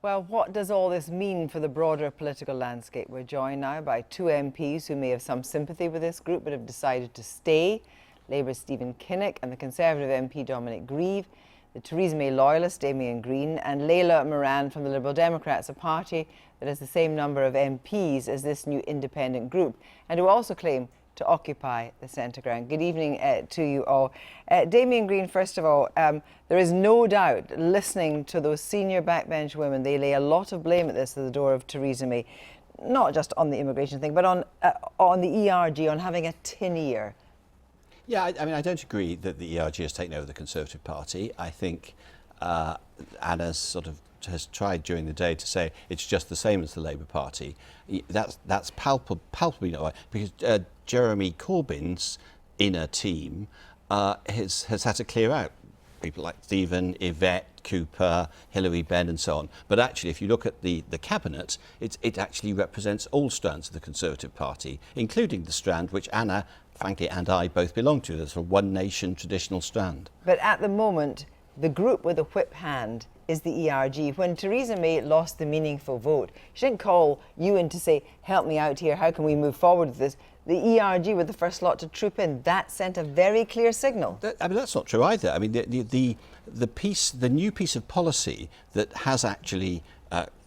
Well, what does all this mean for the broader political landscape? We're joined now by two MPs who may have some sympathy with this group but have decided to stay. Labour's Kinnock and the Conservative MP Dominic Grieve, the Theresa May loyalist Damian and Layla Moran from the Liberal Democrats, a party that has the same number of MPs as this new independent group, and who also claim to occupy the centre ground. Good evening to you all. Damian, first of all, there is no doubt, listening to those senior backbench women, they lay a lot of blame at this at the door of Theresa May, not just on the immigration thing, but on the ERG, on having a tin ear. Yeah, I mean, I don't agree that the ERG has taken over the Conservative Party. I think Anna's has tried during the day to say it's just the same as the Labour Party. That's palpably not right, because Jeremy Corbyn's inner team has had to clear out people like Stephen, Yvette, Cooper, Hilary Benn and so on. But actually, if you look at the cabinet, it actually represents all strands of the Conservative Party, including the strand which Anna, frankly, and I both belong to, the sort of one nation traditional strand. But at the moment, the group with the whip hand is the ERG. When Theresa May lost the meaningful vote, she didn't call you in to say, help me out here, how can we move forward with this? The ERG were the first lot to troop in. That sent a very clear signal. I mean, that's not true either. I mean, the new piece of policy that has actually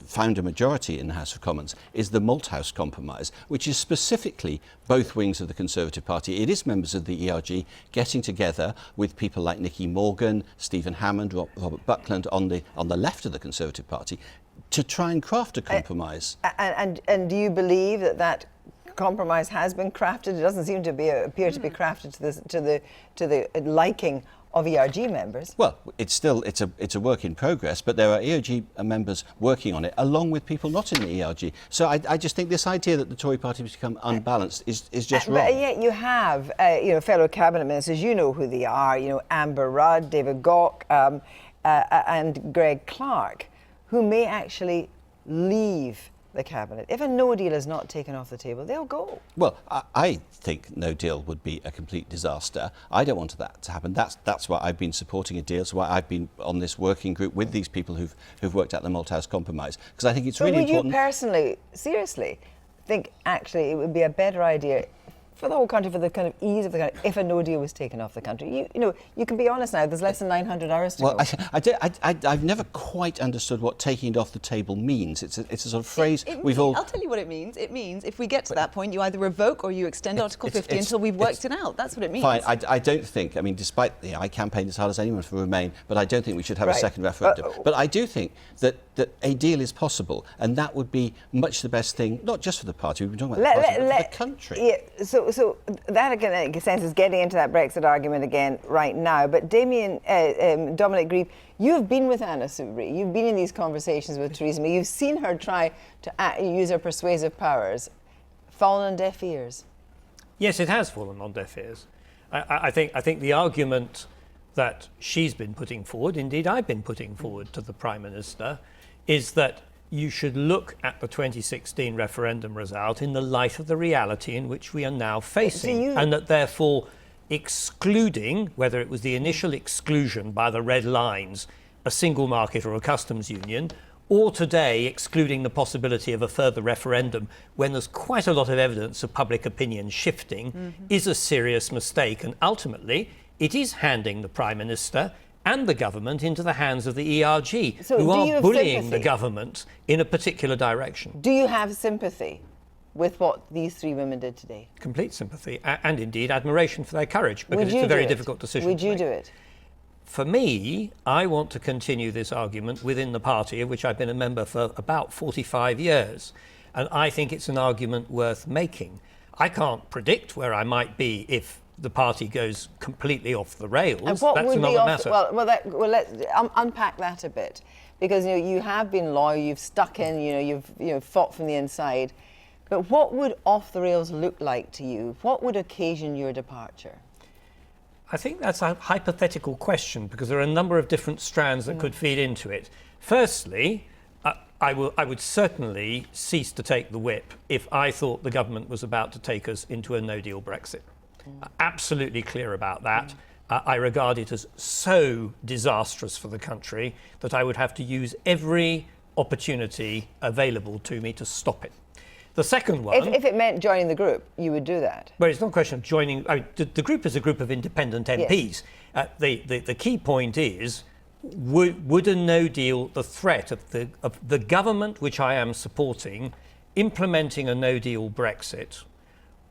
found a majority in the House of Commons is the Malthouse Compromise, which is specifically both wings of the Conservative Party. It is members of the ERG getting together with people like Nicky Morgan, Stephen Hammond, Robert Buckland on the left of the Conservative Party to try and craft a compromise. And do you believe that compromise has been crafted? It doesn't seem to appear to be crafted to the liking of ERG members. Well, it's a work in progress, but there are ERG members working on it, along with people not in the ERG. So I just think this idea that the Tory party has become unbalanced is just wrong. But yet you have, fellow cabinet ministers, you know who they are, Amber Rudd, David Gauke, and Greg Clark, who may actually leave the cabinet. If a no deal is not taken off the table, they'll go. Well, I think no deal would be a complete disaster. I don't want that to happen. That's why I've been supporting a deal. That's why I've been on this working group with these people who've worked out the Malthouse Compromise, because I think it's really important. Would you personally, seriously, think actually it would be a better idea for the whole country, for the kind of ease of the country, if a no deal was taken off the country? You can be honest now, there's less than 900 hours to go. I've never quite understood what taking it off the table means. It's a sort of phrase I'll tell you what it means. It means if we get to that point, you either revoke or you extend Article 50 until we've worked it out. That's what it means. Fine. I don't think, I mean, despite, I campaigned as hard as anyone for Remain, but I don't think we should have a second referendum. But I do think that a deal is possible, and that would be much the best thing, not just for the party, we've been talking about the party, but for the country. Yeah, so that, again, in a sense, is getting into that Brexit argument again right now. But Damian, Dominic Grieve, you have been with Anna Soubry. You've been in these conversations with Theresa May. You've seen her try to use her persuasive powers. Fallen on deaf ears? Yes, it has fallen on deaf ears. I think the argument that she's been putting forward, indeed I've been putting forward to the Prime Minister, is that you should look at the 2016 referendum result in the light of the reality in which we are now facing, and that therefore excluding, whether it was the initial exclusion by the red lines, a single market or a customs union, or today excluding the possibility of a further referendum when there's quite a lot of evidence of public opinion shifting, is a serious mistake. And ultimately, it is handing the Prime Minister and the government into the hands of the ERG, who are bullying the government in a particular direction. Do you have sympathy with what these three women did today? Complete sympathy, and indeed admiration for their courage, because it's a very difficult decision. Would you do it? For me, I want to continue this argument within the party, of which I've been a member for about 45 years, and I think it's an argument worth making. I can't predict where I might be if the party goes completely off the rails. And what That's would another matter. Well, let's unpack that a bit, because you have been loyal, you've stuck in, you've fought from the inside. But what would off the rails look like to you? What would occasion your departure? I think that's a hypothetical question, because there are a number of different strands that could feed into it. Firstly, I would certainly cease to take the whip if I thought the government was about to take us into a no-deal Brexit. Absolutely clear about that. I regard it as so disastrous for the country that I would have to use every opportunity available to me to stop it. The second one... If it meant joining the group, you would do that? Well, it's not a question of joining... I mean, the group is a group of independent MPs. Yes. The key point is, would a no deal, the threat of the government, which I am supporting, implementing a no deal Brexit,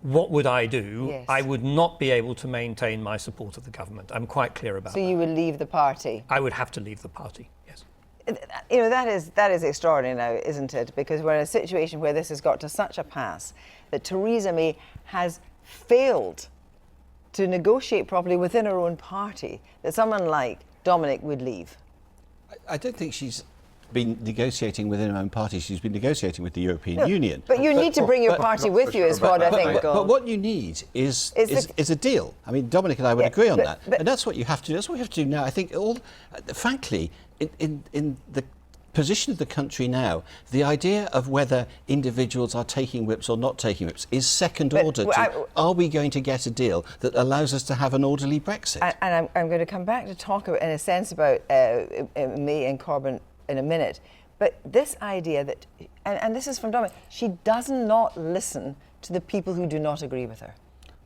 what would I do? Yes. I would not be able to maintain my support of the government. I'm quite clear about that. So you would leave the party? I would have to leave the party, yes. You know, that is extraordinary now, isn't it? Because we're in a situation where this has got to such a pass that Theresa May has failed to negotiate properly within her own party, that someone like Dominic would leave. I don't think she's been negotiating within her own party. She's been negotiating with the European Union. But you need to bring your party with you, is what I think. But what you need is a deal. I mean, Dominic and I would agree on that. And that's what you have to do. That's what we have to do now. I think, frankly, in the position of the country now, the idea of whether individuals are taking whips or not taking whips is second order to, are we going to get a deal that allows us to have an orderly Brexit? And I'm going to come back to talk about, in a sense, about May and Corbyn in a minute, but this idea that, and this is from Dominic, she does not listen to the people who do not agree with her.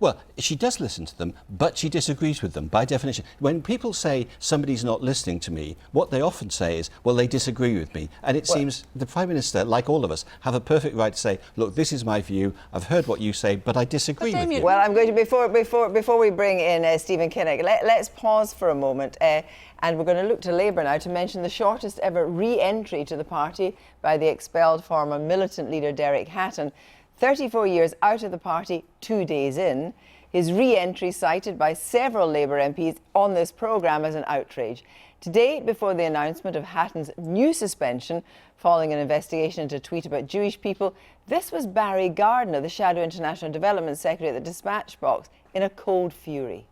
Well, she does listen to them, but she disagrees with them by definition. When people say somebody's not listening to me, what they often say is, well, they disagree with me. And it seems the Prime Minister, like all of us, have a perfect right to say, look, this is my view, I've heard what you say, but I disagree with you. Well, I'm going to, before we bring in Stephen Kinnock, let's pause for a moment. And we're going to look to Labour now to mention the shortest ever re-entry to the party by the expelled former militant leader Derek Hatton. 34 years out of the party, 2 days in. His re-entry cited by several Labour MPs on this programme as an outrage. Today, before the announcement of Hatton's new suspension following an investigation into a tweet about Jewish people, this was Barry Gardiner, the Shadow International Development Secretary at the Dispatch Box, in a cold fury.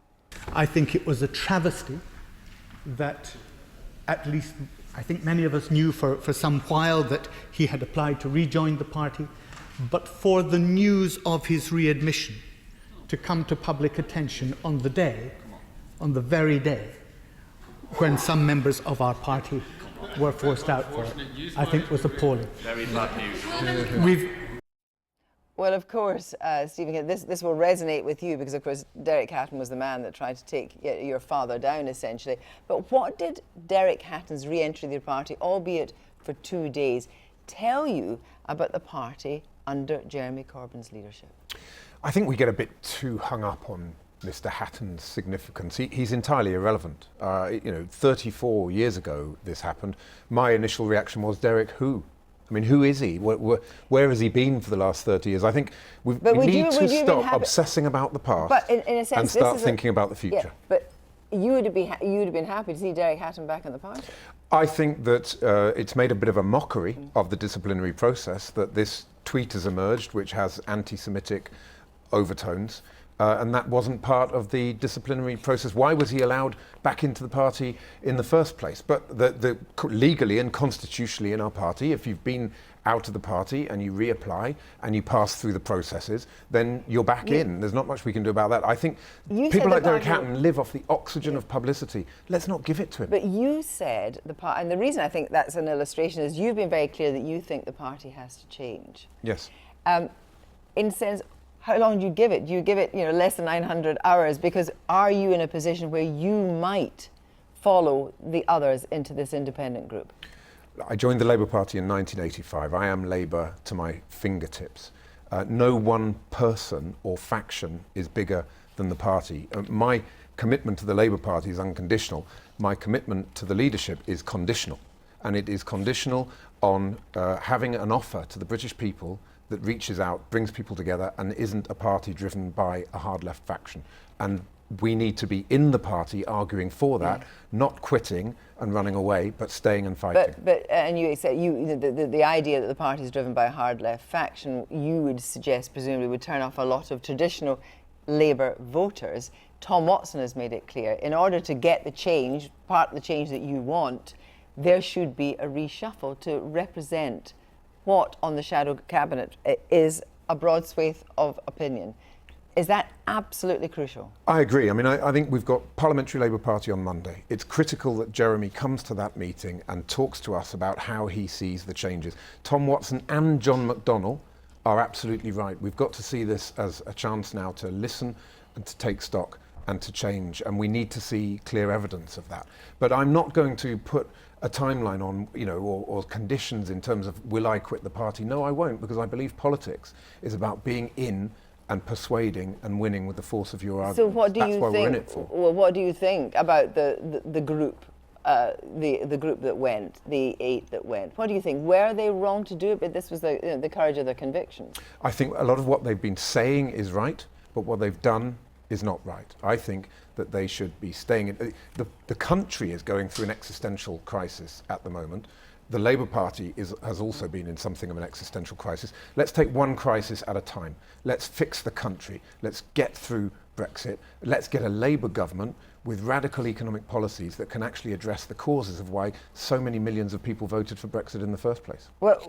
I think it was a travesty that, at least I think many of us knew for some while, that he had applied to rejoin the party. But for the news of his readmission to come to public attention on the very day, when some members of our party were forced out for it, I think was appalling. Very bad news. Well, of course, Stephen, this will resonate with you because, of course, Derek Hatton was the man that tried to take your father down, essentially. But what did Derek Hatton's re-entry to the party, albeit for 2 days, tell you about the party under Jeremy Corbyn's leadership? I think we get a bit too hung up on Mr. Hatton's significance. He's entirely irrelevant. 34 years ago this happened. My initial reaction was, Derek, who? I mean, who is he? Where has he been for the last 30 years? I think we need to stop obsessing about the past in a sense, and start thinking about the future. Yeah, but you would have been happy to see Derek Hatton back in the party? I think that it's made a bit of a mockery of the disciplinary process that this tweet has emerged, which has anti-Semitic overtones, and that wasn't part of the disciplinary process. Why was he allowed back into the party in the first place? But legally and constitutionally in our party, if you've been out of the party and you reapply and you pass through the processes, then you're back in. There's not much we can do about that. I think people like Derek Hatton live off the oxygen of publicity. Let's not give it to him. But you said and the reason I think that's an illustration is you've been very clear that you think the party has to change. Yes. In a sense, how long do you give it? Do you give it, less than 900 hours? Because are you in a position where you might follow the others into this independent group? I joined the Labour Party in 1985. I am Labour to my fingertips. No one person or faction is bigger than the party. My commitment to the Labour Party is unconditional. My commitment to the leadership is conditional. And it is conditional on having an offer to the British people that reaches out, brings people together, and isn't a party driven by a hard left faction. And we need to be in the party arguing for that, not quitting and running away, but staying and fighting. But and you say the idea that the party is driven by a hard left faction, you would suggest presumably would turn off a lot of traditional Labour voters. Tom Watson has made it clear, in order to get the change, part of the change that you want, there should be a reshuffle to represent what on the shadow cabinet is a broad swathe of opinion. Is that absolutely crucial? I agree. I mean, I think we've got Parliamentary Labour Party on Monday. It's critical that Jeremy comes to that meeting and talks to us about how he sees the changes. Tom Watson and John McDonnell are absolutely right. We've got to see this as a chance now to listen and to take stock and to change, and we need to see clear evidence of that. But I'm not going to put a timeline on, or conditions in terms of will I quit the party? No, I won't, because I believe politics is about being in and persuading and winning with the force of your argument. So what do That's you why think? we're in it for. Well, what do you think about the group, the group that went, the 8 that went? What do you think? Were they wrong to do it? But this was the courage of their convictions. I think a lot of what they've been saying is right, but what they've done is not right. I think that they should be staying in. The country is going through an existential crisis at the moment. The Labour Party has also been in something of an existential crisis. Let's take one crisis at a time. Let's fix the country. Let's get through Brexit. Let's get a Labour government with radical economic policies that can actually address the causes of why so many millions of people voted for Brexit in the first place. Well,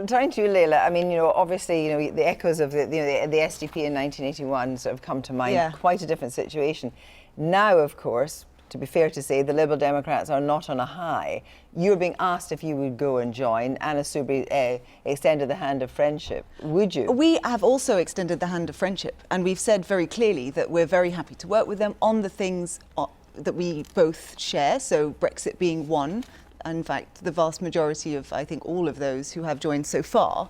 turning to you, Layla, I mean, obviously, the echoes of the SDP in 1981 sort of come to mind. Yeah. Quite a different situation. Now, of course, to be fair to say, the Liberal Democrats are not on a high. You're being asked if you would go and join. Anna Soubry extended the hand of friendship. Would you? We have also extended the hand of friendship, and we've said very clearly that we're very happy to work with them on the things that we both share, so Brexit being one. In fact, the vast majority of, I think, all of those who have joined so far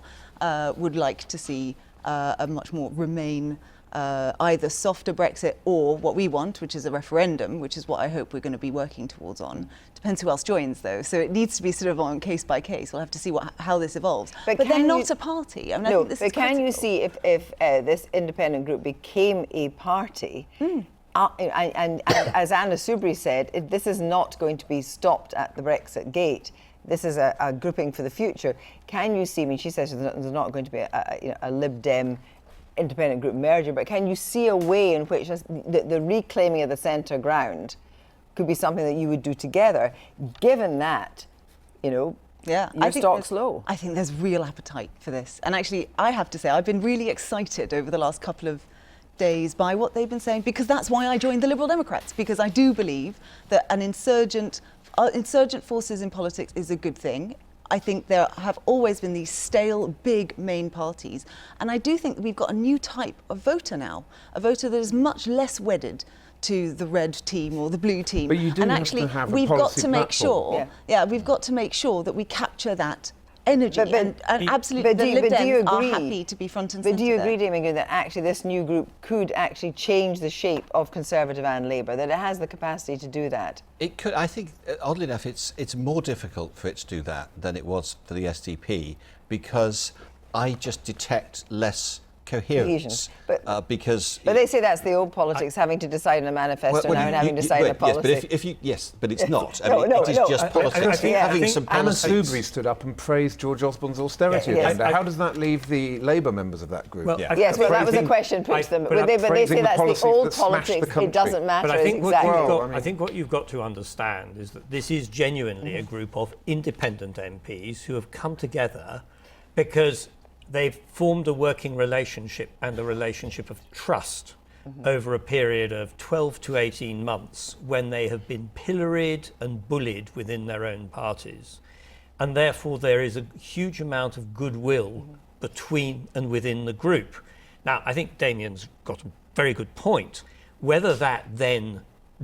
would like to see a much more Remain either softer Brexit or what we want, which is a referendum, which is what I hope we're going to be working towards on. Depends who else joins, though. So it needs to be sort of on case by case. We'll have to see how this evolves. But they're not a party. I mean, I think this is can critical. you see if this independent group became a party, and as Anna Soubry said, this is not going to be stopped at the Brexit gate. This is a grouping for the future. Can you see, I mean, she says there's not going to be a Lib Dem independent group merger, but can you see a way in which the reclaiming of the centre ground could be something that you would do together, given that, your stock's low? I think there's real appetite for this. And actually, I have to say, I've been really excited over the last couple of days by what they've been saying, because that's why I joined the Liberal Democrats, because I do believe that an insurgent forces in politics is a good thing. I think there have always been these stale, big main parties. And I do think that we've got a new type of voter now, a voter that is much less wedded to the red team or the blue team. But you do and have actually, to have a we've got policy to make platform. sure, we've got to make sure that we capture that energy. And absolutely, the Lib do you Dems are agree? happy to be front and centre. But do you there. agree, Damian, that actually this new group could actually change the shape of Conservative and Labour, that it has the capacity to do that? It could. I think, oddly enough, it's more difficult for it to do that than it was for the SDP, because I just detect less coherence. But because they say that's the old politics, having to decide on a manifesto now and having to decide on a policy. Yes, but it's not. No, it is just I politics. think Having some Anna policies. Soubry stood up and praised George Osborne's austerity Yes. agenda. How does that leave the Labour members of that group? Well, Yes, well, that was a question put to them. But they say praising that's the the old policies that smashed the politics. It country. doesn't matter. But I think, exactly. I think what you've got to understand is that this is genuinely a group of independent MPs who have come together because they've formed a working relationship and a relationship of trust over a period of 12 to 18 months when they have been pilloried and bullied within their own parties. And therefore there is a huge amount of goodwill between and within the group. Now, I think Damian's got a very good point. Whether that then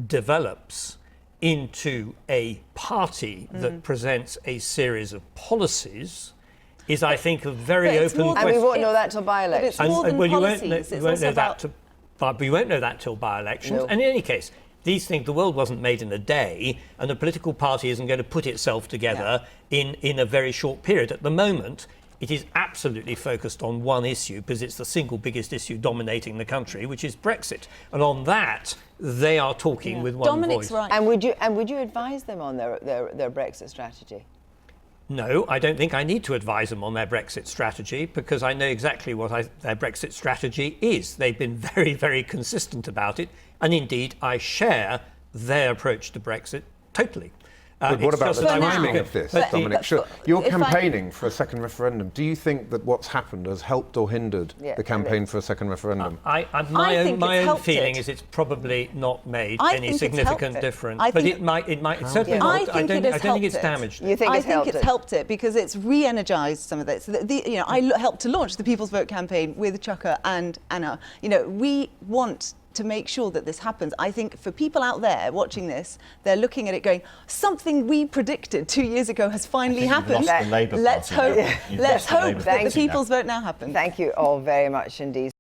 develops into a party that presents a series of policies is, I think, a very open question. And we won't know that till by-elections. It's more than you policies. won't know that but you won't know that till by-elections. No. And in any case, these things, the world wasn't made in a day, and the political party isn't going to put itself together in a very short period. At the moment, it is absolutely focused on one issue because it's the single biggest issue dominating the country, which is Brexit. And on that, they are talking with one Dominic's voice. right. And would you advise them on their Brexit strategy? No, I don't think I need to advise them on their Brexit strategy because I know exactly what their Brexit strategy is. They've been very, very consistent about it. And indeed, I share their approach to Brexit totally. But what It's about just the that I was timing looking- of this, but the- Dominic? Sure. You're if I- campaigning for a second referendum. Do you think that what's happened has helped or hindered Yeah, the campaign for a second referendum? My I think own it's helped feeling it. is it's probably not made I any think it's significant helped it. difference, I but think- it might certainly I not. think I it don't has think it's helped it. damaged it. You think I it's think helped it's it? helped it because it's re-energised some of this. I helped to launch the People's Vote campaign with Chuka and Anna. We want to make sure that this happens. I think for people out there watching this, they're looking at it going, something we predicted 2 years ago has finally happened. Lost the Labour Let's Party hope, now. You've let's lost the hope Labour that the Party now. People's Vote now happens. Thank you all very much indeed.